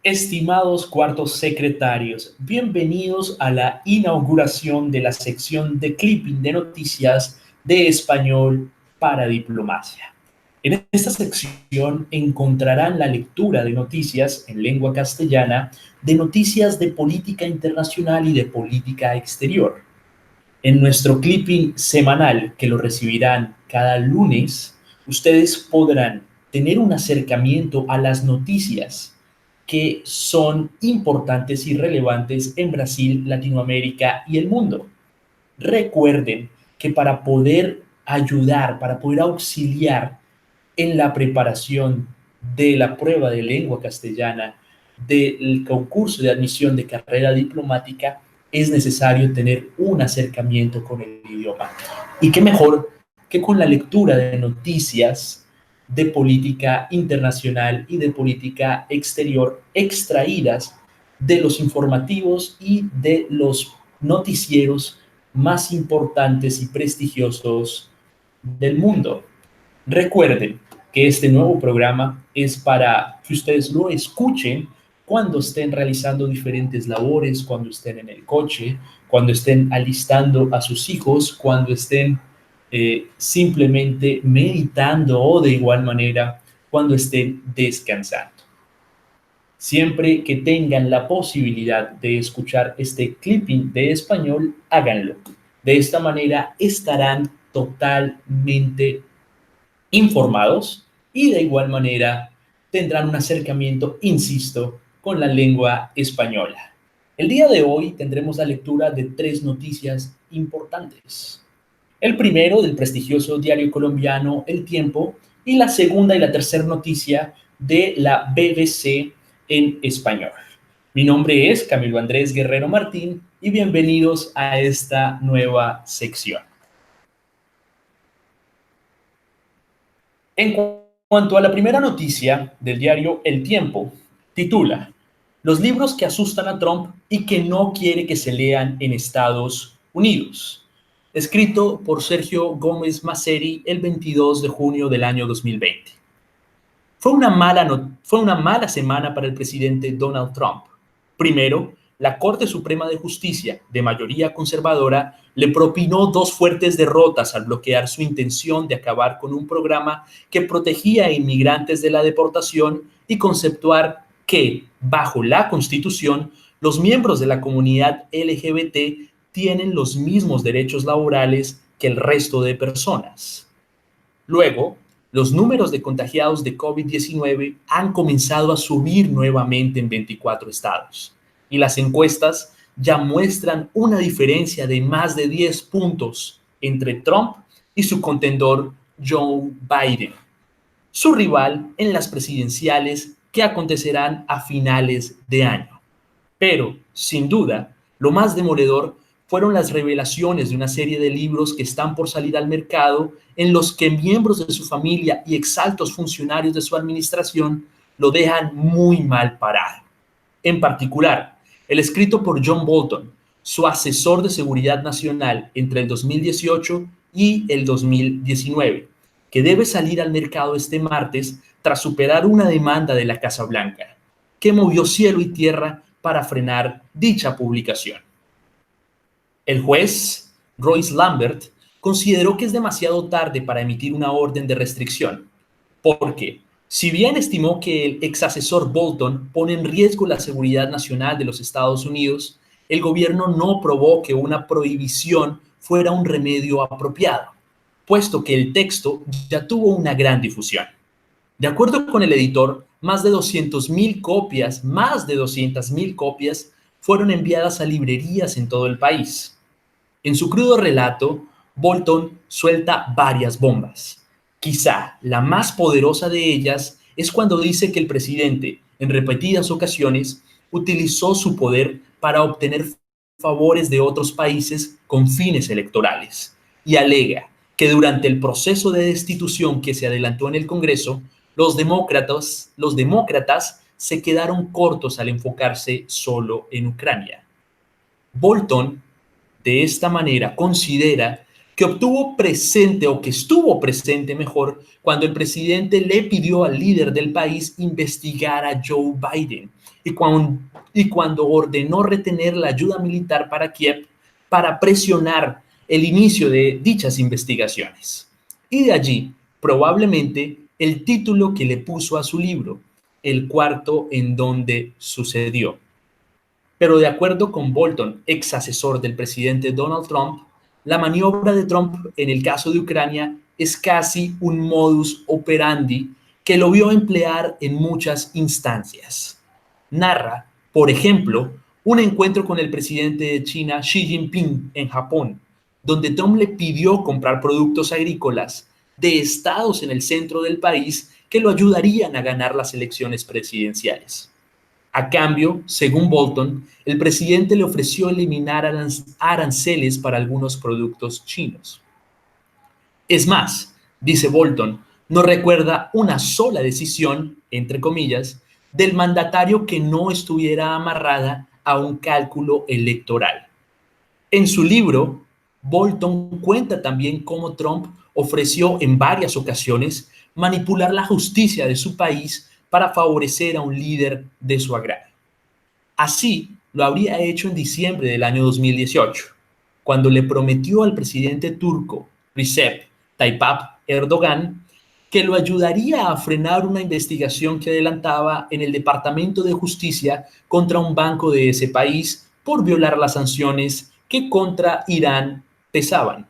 Estimados cuartos secretarios, bienvenidos a la inauguración de la sección de clipping de noticias de español para diplomacia. En esta sección encontrarán la lectura de noticias en lengua castellana, de noticias de política internacional y de política exterior. En nuestro clipping semanal, que lo recibirán cada lunes, ustedes podrán tener un acercamiento a las noticias que son importantes y relevantes en Brasil, Latinoamérica y el mundo. Recuerden que para poder ayudar, para poder auxiliar en la preparación de la prueba de lengua castellana del concurso de admisión de carrera diplomática, es necesario tener un acercamiento con el idioma. Y qué mejor que con la lectura de noticias de política internacional y de política exterior extraídas de los informativos y de los noticieros más importantes y prestigiosos del mundo. Recuerden que este nuevo programa es para que ustedes lo escuchen cuando estén realizando diferentes labores, cuando estén en el coche, cuando estén alistando a sus hijos, cuando estén simplemente meditando o de igual manera cuando estén descansando. Siempre que tengan la posibilidad de escuchar este clipping de español, háganlo. De esta manera estarán totalmente informados y de igual manera tendrán un acercamiento, insisto, con la lengua española. El día de hoy tendremos la lectura de tres noticias importantes. El primero del prestigioso diario colombiano El Tiempo y la segunda y la tercera noticia de la BBC en español. Mi nombre es Camilo Andrés Guerrero Martín y bienvenidos a esta nueva sección. En cuanto a la primera noticia del diario El Tiempo, titula Los libros que asustan a Trump y que no quiere que se lean en Estados Unidos. Escrito por Sergio Gómez Maceri el 22 de junio del año 2020. Fue una mala semana para el presidente Donald Trump. Primero, la Corte Suprema de Justicia, de mayoría conservadora, le propinó dos fuertes derrotas al bloquear su intención de acabar con un programa que protegía a inmigrantes de la deportación y conceptuar que, bajo la Constitución, los miembros de la comunidad LGBT tienen los mismos derechos laborales que el resto de personas. Luego, los números de contagiados de COVID-19 han comenzado a subir nuevamente en 24 estados y las encuestas ya muestran una diferencia de más de 10 puntos entre Trump y su contendor Joe Biden, su rival en las presidenciales que acontecerán a finales de año. Pero, sin duda, lo más demoledor fueron las revelaciones de una serie de libros que están por salir al mercado en los que miembros de su familia y exaltos funcionarios de su administración lo dejan muy mal parado. En particular, el escrito por John Bolton, su asesor de seguridad nacional entre el 2018 y el 2019, que debe salir al mercado este martes tras superar una demanda de la Casa Blanca, que movió cielo y tierra para frenar dicha publicación. El juez, Royce Lambert, consideró que es demasiado tarde para emitir una orden de restricción, porque, si bien estimó que el exasesor Bolton pone en riesgo la seguridad nacional de los Estados Unidos, el gobierno no probó que una prohibición fuera un remedio apropiado, puesto que el texto ya tuvo una gran difusión. De acuerdo con el editor, más de 200,000 copias fueron enviadas a librerías en todo el país. En su crudo relato, Bolton suelta varias bombas. Quizá la más poderosa de ellas es cuando dice que el presidente, en repetidas ocasiones, utilizó su poder para obtener favores de otros países con fines electorales y alega que durante el proceso de destitución que se adelantó en el Congreso, los demócratas se quedaron cortos al enfocarse solo en Ucrania. Bolton, de esta manera, considera que obtuvo presente o que estuvo presente mejor cuando el presidente le pidió al líder del país investigar a Joe Biden y cuando ordenó retener la ayuda militar para Kiev para presionar el inicio de dichas investigaciones. Y de allí, probablemente, el título que le puso a su libro, El cuarto en donde sucedió. Pero de acuerdo con Bolton, ex asesor del presidente Donald Trump, la maniobra de Trump en el caso de Ucrania es casi un modus operandi que lo vio emplear en muchas instancias. Narra, por ejemplo, un encuentro con el presidente de China Xi Jinping en Japón, donde Trump le pidió comprar productos agrícolas de estados en el centro del país que lo ayudarían a ganar las elecciones presidenciales. A cambio, según Bolton, el presidente le ofreció eliminar aranceles para algunos productos chinos. Es más, dice Bolton, no recuerda una sola decisión, entre comillas, del mandatario que no estuviera amarrada a un cálculo electoral. En su libro, Bolton cuenta también cómo Trump ofreció en varias ocasiones manipular la justicia de su país para favorecer a un líder de su agrado. Así lo habría hecho en diciembre del año 2018, cuando le prometió al presidente turco Recep Tayyip Erdogan que lo ayudaría a frenar una investigación que adelantaba en el Departamento de Justicia contra un banco de ese país por violar las sanciones que contra Irán pesaban.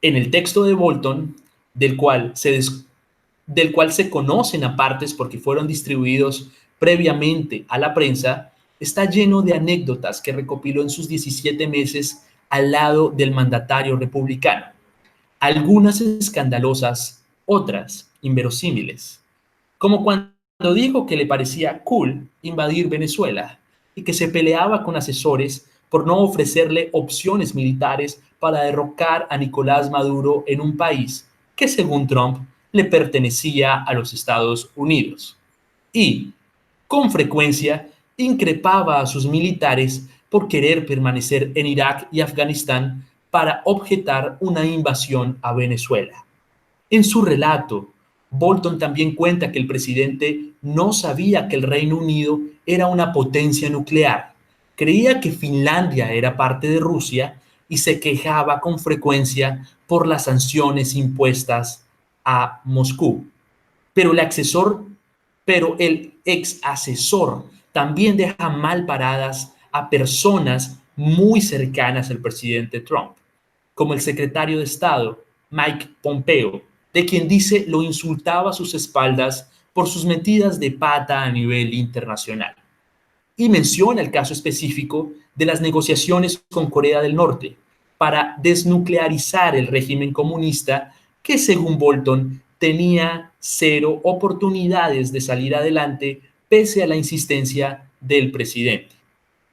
En el texto de Bolton, del cual se conocen apartes porque fueron distribuidos previamente a la prensa, está lleno de anécdotas que recopiló en sus 17 meses al lado del mandatario republicano. Algunas escandalosas, otras inverosímiles. Como cuando dijo que le parecía cool invadir Venezuela y que se peleaba con asesores por no ofrecerle opciones militares para derrocar a Nicolás Maduro en un país que, según Trump, le pertenecía a los Estados Unidos. Y, con frecuencia, increpaba a sus militares por querer permanecer en Irak y Afganistán para objetar una invasión a Venezuela. En su relato, Bolton también cuenta que el presidente no sabía que el Reino Unido era una potencia nuclear. Creía que Finlandia era parte de Rusia y se quejaba con frecuencia por las sanciones impuestas a Moscú. Pero el asesor, pero el ex asesor también deja mal paradas a personas muy cercanas al presidente Trump, como el secretario de Estado Mike Pompeo, de quien dice lo insultaba a sus espaldas por sus metidas de pata a nivel internacional. Y menciona el caso específico de las negociaciones con Corea del Norte para desnuclearizar el régimen comunista que, según Bolton, tenía cero oportunidades de salir adelante pese a la insistencia del presidente.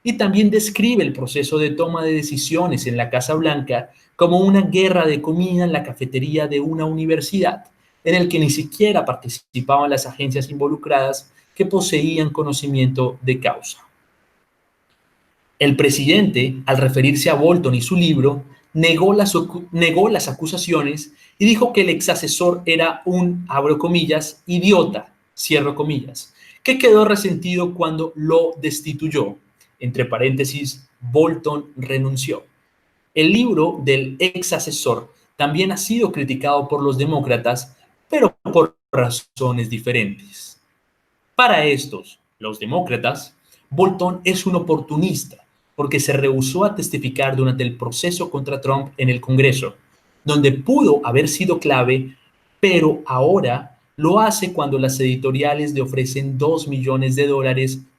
Y también describe el proceso de toma de decisiones en la Casa Blanca como una guerra de comida en la cafetería de una universidad, en el que ni siquiera participaban las agencias involucradas que poseían conocimiento de causa. El presidente, al referirse a Bolton y su libro, negó las acusaciones y dijo que el ex asesor era un, abro comillas, idiota, cierro comillas, que quedó resentido cuando lo destituyó. Entre paréntesis, Bolton renunció. El libro del ex asesor también ha sido criticado por los demócratas, pero por razones diferentes. Para estos, los demócratas, Bolton es un oportunista porque se rehusó a testificar durante el proceso contra Trump en el Congreso, donde pudo haber sido clave, pero ahora lo hace cuando las editoriales le ofrecen $2 millones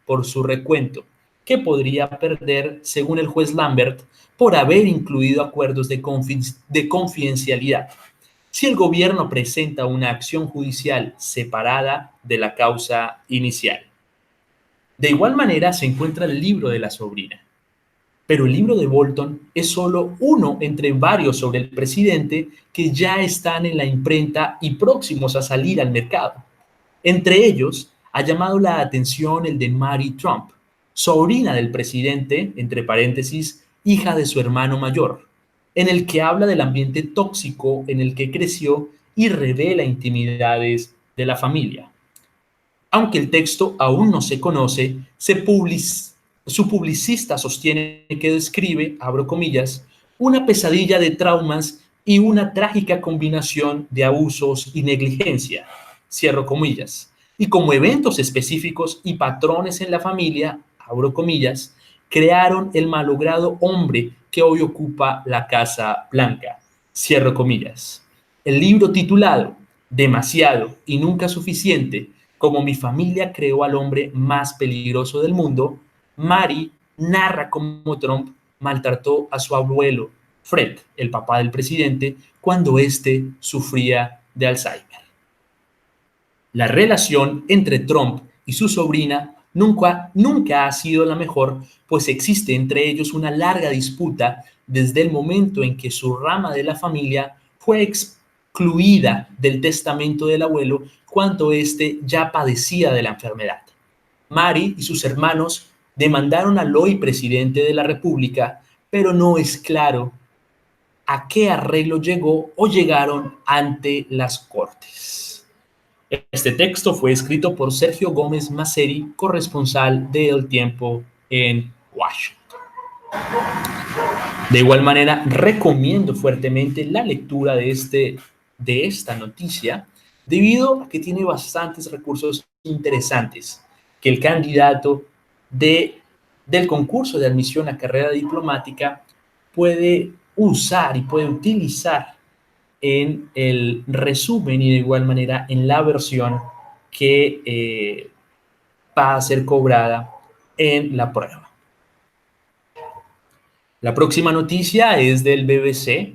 por su recuento, que podría perder, según el juez Lambert, por haber incluido acuerdos de confidencialidad si el gobierno presenta una acción judicial separada de la causa inicial. De igual manera se encuentra el libro de la sobrina. Pero el libro de Bolton es solo uno entre varios sobre el presidente que ya están en la imprenta y próximos a salir al mercado. Entre ellos, ha llamado la atención el de Mary Trump, sobrina del presidente, entre paréntesis, hija de su hermano mayor. en el que habla del ambiente tóxico en el que creció y revela intimidades de la familia. Aunque el texto aún no se conoce, su publicista sostiene que describe, abro comillas, una pesadilla de traumas y una trágica combinación de abusos y negligencia, cierro comillas, y como eventos específicos y patrones en la familia, abro comillas, crearon el malogrado hombre que hoy ocupa la Casa Blanca, cierro comillas. El libro titulado Demasiado y nunca suficiente, como mi familia creó al hombre más peligroso del mundo, Mary narra cómo Trump maltrató a su abuelo, Fred, el papá del presidente, cuando éste sufría de Alzheimer. La relación entre Trump y su sobrina nunca ha sido la mejor, pues existe entre ellos una larga disputa desde el momento en que su rama de la familia fue excluida del testamento del abuelo cuando éste ya padecía de la enfermedad. Mary y sus hermanos demandaron al hoy presidente de la República, pero no es claro a qué arreglo llegó o llegaron ante las Cortes. Este texto fue escrito por Sergio Gómez Maceri, corresponsal de El Tiempo en Washington. De igual manera, recomiendo fuertemente la lectura de esta noticia, debido a que tiene bastantes recursos interesantes que el candidato del concurso de admisión a carrera diplomática puede usar y puede utilizar en el resumen y de igual manera en la versión que va a ser cobrada en la prueba. La próxima noticia es del BBC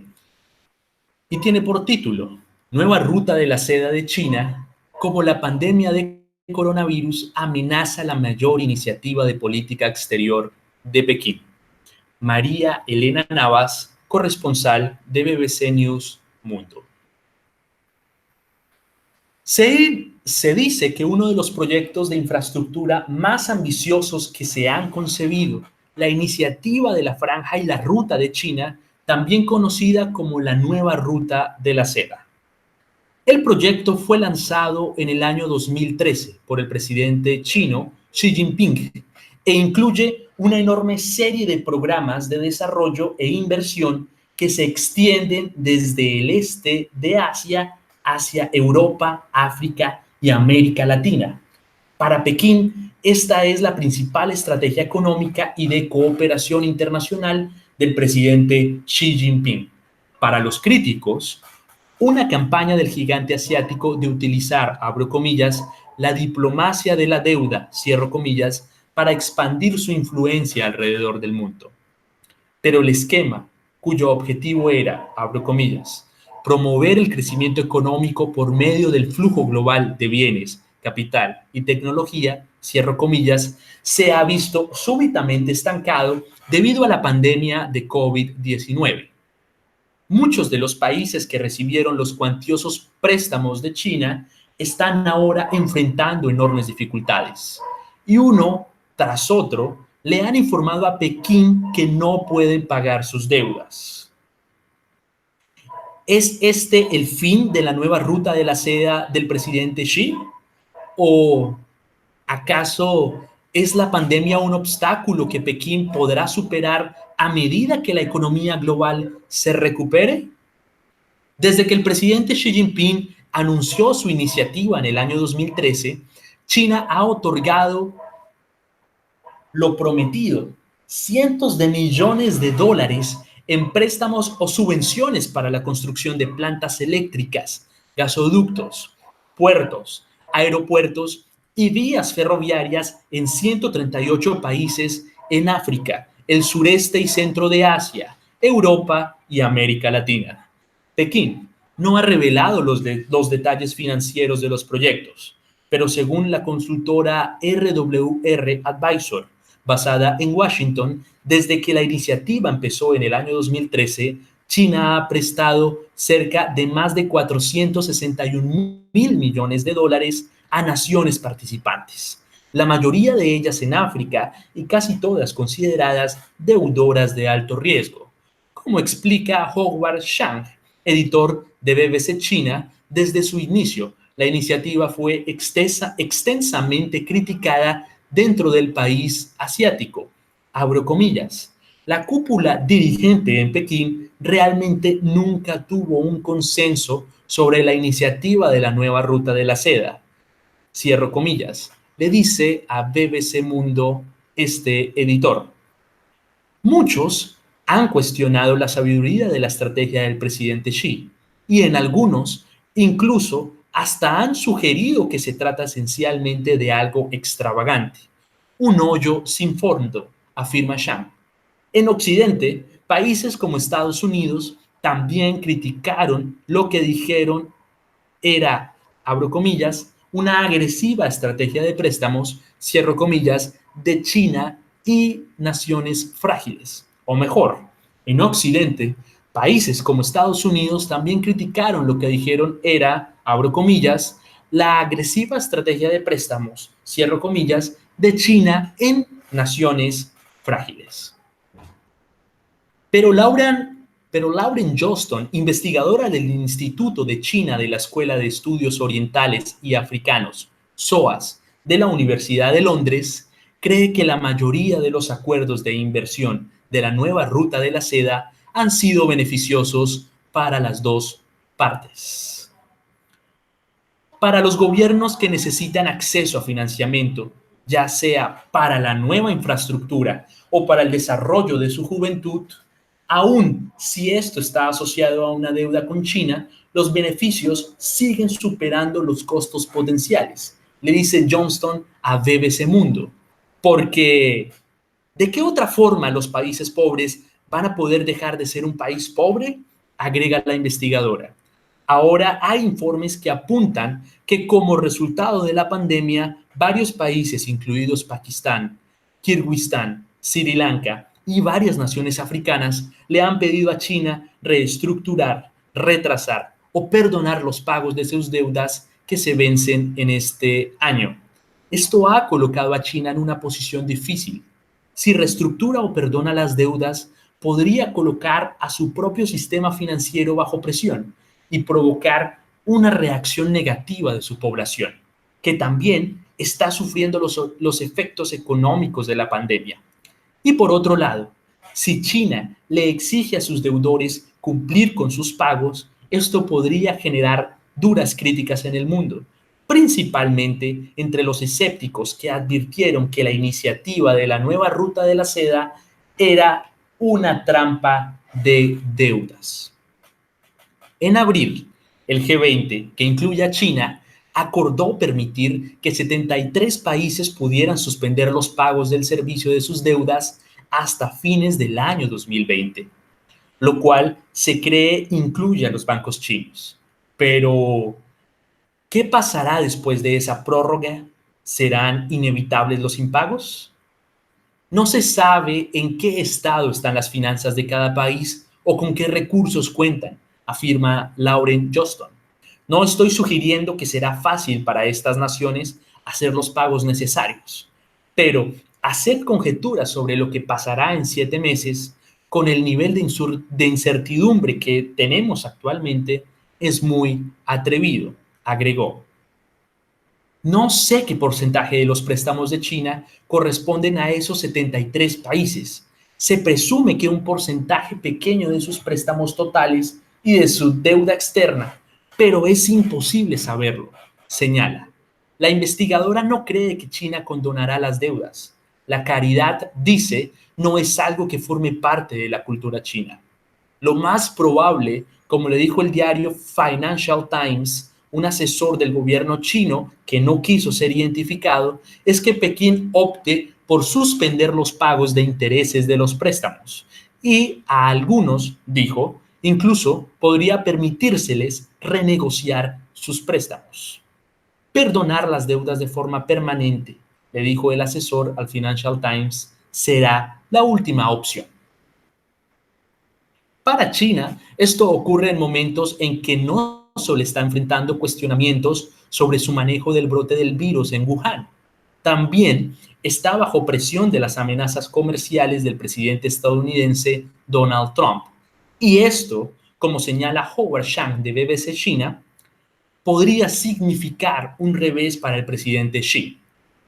y tiene por título Nueva ruta de la seda de China, como la pandemia de coronavirus amenaza la mayor iniciativa de política exterior de Pekín. María Elena Navas, corresponsal de BBC News Mundo. Se dice que uno de los proyectos de infraestructura más ambiciosos que se han concebido, la iniciativa de la Franja y la Ruta de China, también conocida como la Nueva Ruta de la Seda. El proyecto fue lanzado en el año 2013 por el presidente chino Xi Jinping e incluye una enorme serie de programas de desarrollo e inversión que se extienden desde el este de Asia hacia Europa, África y América Latina. Para Pekín, esta es la principal estrategia económica y de cooperación internacional del presidente Xi Jinping. Para los críticos, una campaña del gigante asiático de utilizar, abro comillas, la diplomacia de la deuda, cierro comillas, para expandir su influencia alrededor del mundo. Pero el esquema, cuyo objetivo era, abro comillas, promover el crecimiento económico por medio del flujo global de bienes, capital y tecnología, cierro comillas, se ha visto súbitamente estancado debido a la pandemia de COVID-19. Muchos de los países que recibieron los cuantiosos préstamos de China están ahora enfrentando enormes dificultades. Y uno tras otro le han informado a Pekín que no pueden pagar sus deudas. ¿Es este el fin de la nueva ruta de la seda del presidente Xi? ¿O acaso es la pandemia un obstáculo que Pekín podrá superar a medida que la economía global se recupere? Desde que el presidente Xi Jinping anunció su iniciativa en el año 2013, China ha otorgado lo prometido, cientos de millones de dólares en préstamos o subvenciones para la construcción de plantas eléctricas, gasoductos, puertos, aeropuertos y vías ferroviarias en 138 países en África, el sureste y centro de Asia, Europa y América Latina. Pekín no ha revelado los detalles financieros de los proyectos, pero según la consultora RWR Advisor, basada en Washington, desde que la iniciativa empezó en el año 2013, China ha prestado cerca de más de 461 mil millones de dólares a naciones participantes, la mayoría de ellas en África y casi todas consideradas deudoras de alto riesgo, como explica Howard Chang, editor de BBC China, desde su inicio. La iniciativa fue extensamente criticada dentro del país asiático. Abro comillas. La cúpula dirigente en Pekín realmente nunca tuvo un consenso sobre la iniciativa de la nueva ruta de la seda. Cierro comillas. Le dice a BBC Mundo este editor. Muchos han cuestionado la sabiduría de la estrategia del presidente Xi y en algunos incluso hasta han sugerido que se trata esencialmente de algo extravagante, un hoyo sin fondo, afirma Shang. En Occidente, países como Estados Unidos también criticaron lo que dijeron era, abro comillas, una agresiva estrategia de préstamos, cierro comillas, de China y naciones frágiles. O mejor, en Occidente, países como Estados Unidos también criticaron lo que dijeron era, abro comillas, la agresiva estrategia de préstamos, cierro comillas, de China en naciones frágiles. Pero Lauren Johnston, investigadora del Instituto de China de la Escuela de Estudios Orientales y Africanos, SOAS, de la Universidad de Londres, cree que la mayoría de los acuerdos de inversión de la nueva ruta de la seda han sido beneficiosos para las dos partes. Para los gobiernos que necesitan acceso a financiamiento, ya sea para la nueva infraestructura o para el desarrollo de su juventud, aun si esto está asociado a una deuda con China, los beneficios siguen superando los costos potenciales, le dice Johnston a BBC Mundo, porque ¿de qué otra forma los países pobres van a poder dejar de ser un país pobre? Agrega la investigadora. Ahora hay informes que apuntan que como resultado de la pandemia, varios países, incluidos Pakistán, Kirguistán, Sri Lanka y varias naciones africanas, le han pedido a China reestructurar, retrasar o perdonar los pagos de sus deudas que se vencen en este año. Esto ha colocado a China en una posición difícil. Si reestructura o perdona las deudas, podría colocar a su propio sistema financiero bajo presión y provocar una reacción negativa de su población, que también está sufriendo los efectos económicos de la pandemia. Y por otro lado, si China le exige a sus deudores cumplir con sus pagos, esto podría generar duras críticas en el mundo, principalmente entre los escépticos que advirtieron que la iniciativa de la nueva ruta de la seda era una trampa de deudas. En abril, el G20, que incluye a China, acordó permitir que 73 países pudieran suspender los pagos del servicio de sus deudas hasta fines del año 2020, lo cual se cree incluye a los bancos chinos. Pero, ¿qué pasará después de esa prórroga? ¿Serán inevitables los impagos? No se sabe en qué estado están las finanzas de cada país o con qué recursos cuentan, afirma Lauren Johnston. No estoy sugiriendo que será fácil para estas naciones hacer los pagos necesarios, pero hacer conjeturas sobre lo que pasará en 7 meses con el nivel de incertidumbre que tenemos actualmente es muy atrevido, agregó. No sé qué porcentaje de los préstamos de China corresponden a esos 73 países. Se presume que un porcentaje pequeño de sus préstamos totales y de su deuda externa, pero es imposible saberlo, señala. La investigadora no cree que China condonará las deudas. La caridad, dice, no es algo que forme parte de la cultura china. Lo más probable, como le dijo el diario Financial Times, un asesor del gobierno chino que no quiso ser identificado, es que Pekín opte por suspender los pagos de intereses de los préstamos. Y a algunos, dijo, incluso podría permitírseles renegociar sus préstamos. Perdonar las deudas de forma permanente, le dijo el asesor al Financial Times, será la última opción. Para China, esto ocurre en momentos en que no solo está enfrentando cuestionamientos sobre su manejo del brote del virus en Wuhan, también está bajo presión de las amenazas comerciales del presidente estadounidense Donald Trump, Y esto, como señala Howard Chang de BBC China, podría significar un revés para el presidente Xi.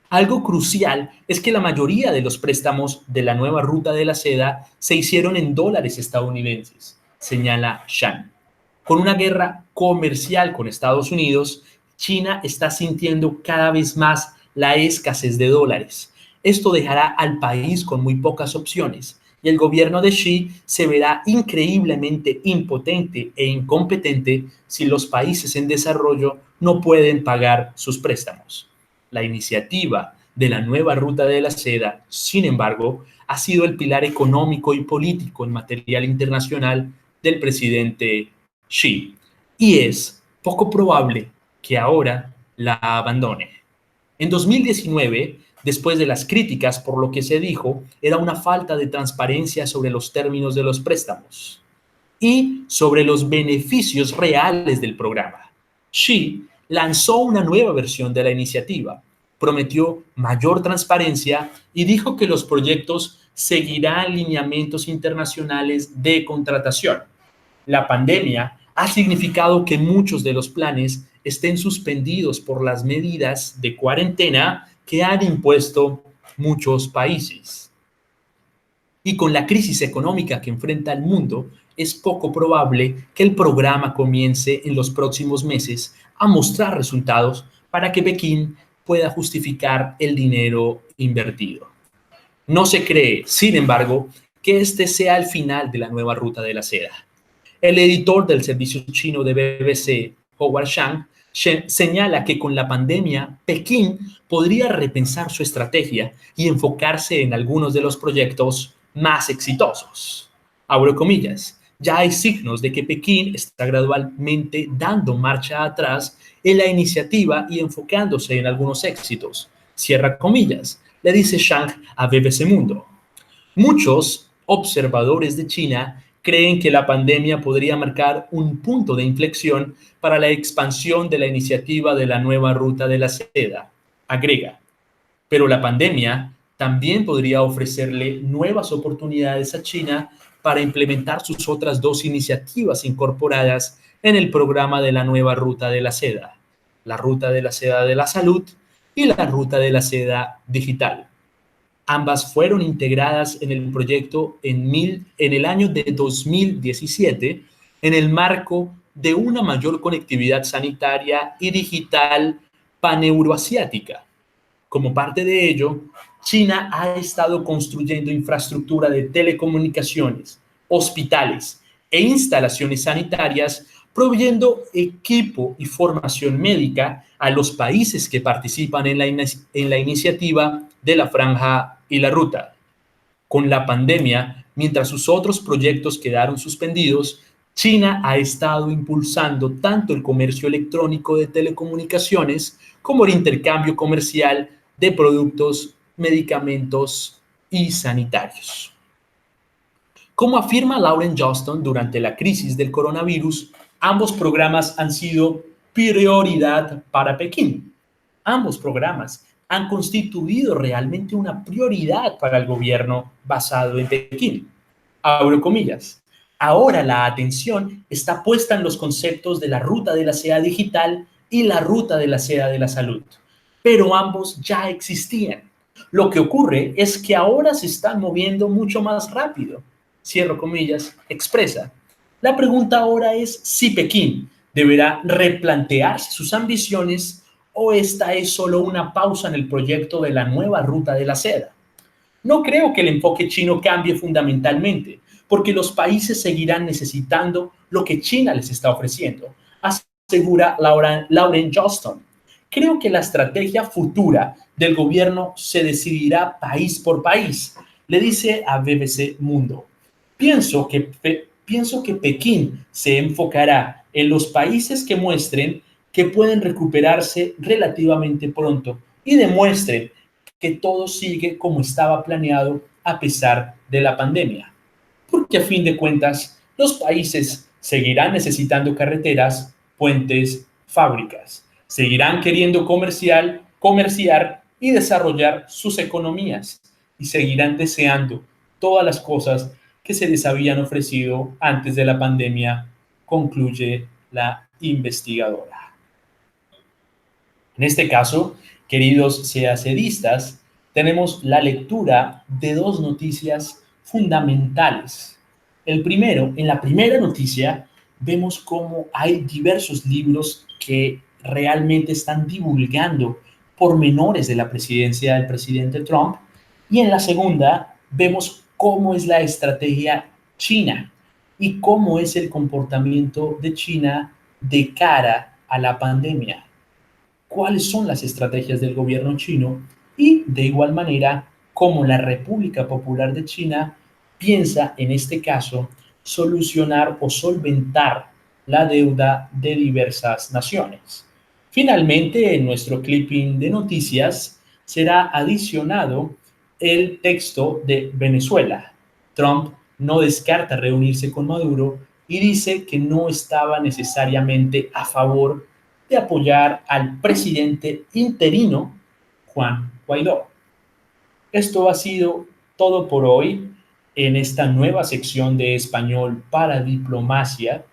Algo crucial es que la mayoría de los préstamos de la nueva ruta de la seda se hicieron en dólares estadounidenses, señala Shan. Con una guerra comercial con Estados Unidos, China está sintiendo cada vez más la escasez de dólares. Esto dejará al país con muy pocas opciones y el gobierno de Xi se verá increíblemente impotente e incompetente si los países en desarrollo no pueden pagar sus préstamos. La iniciativa de la nueva ruta de la seda, sin embargo, ha sido el pilar económico y político en material internacional del presidente Xi, y es poco probable que ahora la abandone. En 2019, después de las críticas por lo que se dijo, era una falta de transparencia sobre los términos de los préstamos y sobre los beneficios reales del programa. Xi lanzó una nueva versión de la iniciativa, prometió mayor transparencia y dijo que los proyectos seguirán lineamientos internacionales de contratación. La pandemia ha significado que muchos de los planes estén suspendidos por las medidas de cuarentena que han impuesto muchos países. Y con la crisis económica que enfrenta el mundo, es poco probable que el programa comience en los próximos meses a mostrar resultados para que Pekín pueda justificar el dinero invertido. No se cree, sin embargo, que este sea el final de la nueva ruta de la seda. El editor del servicio chino de BBC, Howard Chang, señala que con la pandemia, Pekín podría repensar su estrategia y enfocarse en algunos de los proyectos más exitosos. Abro comillas, ya hay signos de que Pekín está gradualmente dando marcha atrás en la iniciativa y enfocándose en algunos éxitos. Cierra comillas, le dice Chang a BBC Mundo. Muchos observadores de China creen que la pandemia podría marcar un punto de inflexión para la expansión de la iniciativa de la nueva ruta de la seda, agrega. Pero la pandemia también podría ofrecerle nuevas oportunidades a China para implementar sus otras dos iniciativas incorporadas en el programa de la nueva ruta de la seda, la ruta de la seda de la salud y la ruta de la seda digital. Ambas fueron integradas en el proyecto en el año de 2017 en el marco de una mayor conectividad sanitaria y digital paneuroasiática. Como parte de ello, China ha estado construyendo infraestructura de telecomunicaciones, hospitales e instalaciones sanitarias, proveyendo equipo y formación médica a los países que participan en la iniciativa de la Franja y la Ruta. Con la pandemia, mientras sus otros proyectos quedaron suspendidos, China ha estado impulsando tanto el comercio electrónico de telecomunicaciones como el intercambio comercial de productos, medicamentos y sanitarios. Como afirma Lauren Johnston durante la crisis del coronavirus, ambos programas han sido prioridad para Pekín. Ambos programas han constituido realmente una prioridad para el gobierno basado en Pekín. Abro comillas. Ahora la atención está puesta en los conceptos de la ruta de la seda digital y la ruta de la seda de la salud, pero ambos ya existían. Lo que ocurre es que ahora se están moviendo mucho más rápido. Cierro comillas, expresa. La pregunta ahora es si Pekín deberá replantearse sus ambiciones o esta es solo una pausa en el proyecto de la nueva ruta de la seda. No creo que el enfoque chino cambie fundamentalmente, porque los países seguirán necesitando lo que China les está ofreciendo, asegura Lauren Johnston. Creo que la estrategia futura del gobierno se decidirá país por país, le dice a BBC Mundo. Pienso que Pekín se enfocará en los países que muestren que pueden recuperarse relativamente pronto y demuestren que todo sigue como estaba planeado a pesar de la pandemia. Porque a fin de cuentas, los países seguirán necesitando carreteras, puentes, fábricas. Seguirán queriendo comerciar y desarrollar sus economías y seguirán deseando todas las cosas que se les habían ofrecido antes de la pandemia, concluye la investigadora. En este caso, queridos seacedistas, tenemos la lectura de dos noticias fundamentales. En la primera noticia, vemos cómo hay diversos libros que realmente están divulgando pormenores de la presidencia del presidente Trump. Y en la segunda, vemos cómo es la estrategia china y cómo es el comportamiento de China de cara a la pandemia, cuáles son las estrategias del gobierno chino y, de igual manera, cómo la República Popular de China piensa, en este caso, solucionar o solventar la deuda de diversas naciones. Finalmente, en nuestro clipping de noticias será adicionado el texto de Venezuela. Trump no descarta reunirse con Maduro y dice que no estaba necesariamente a favor de apoyar al presidente interino Juan Guaidó. Esto ha sido todo por hoy en esta nueva sección de español para diplomacia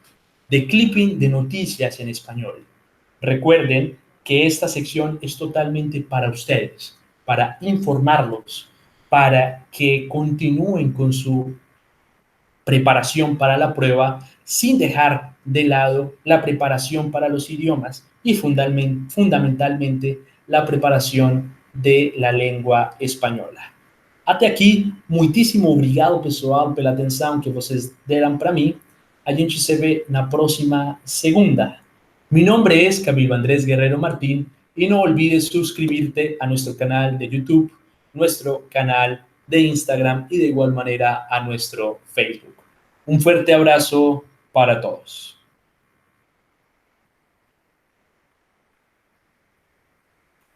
de clipping de noticias en español. Recuerden que esta sección es totalmente para ustedes, para informarlos, para que continúen con su preparación para la prueba sin dejar de lado la preparación para los idiomas y fundamentalmente la preparación de la lengua espanhola. Até aqui, muitíssimo obrigado, pessoal, pela atenção que vocês deram para mim. A gente se vê na próxima segunda. Mi nombre es Camilo Andrés Guerrero Martín y no olvides suscribirte a nuestro canal de YouTube, nuestro canal de Instagram y de igual manera a nuestro Facebook. Un fuerte abrazo para todos.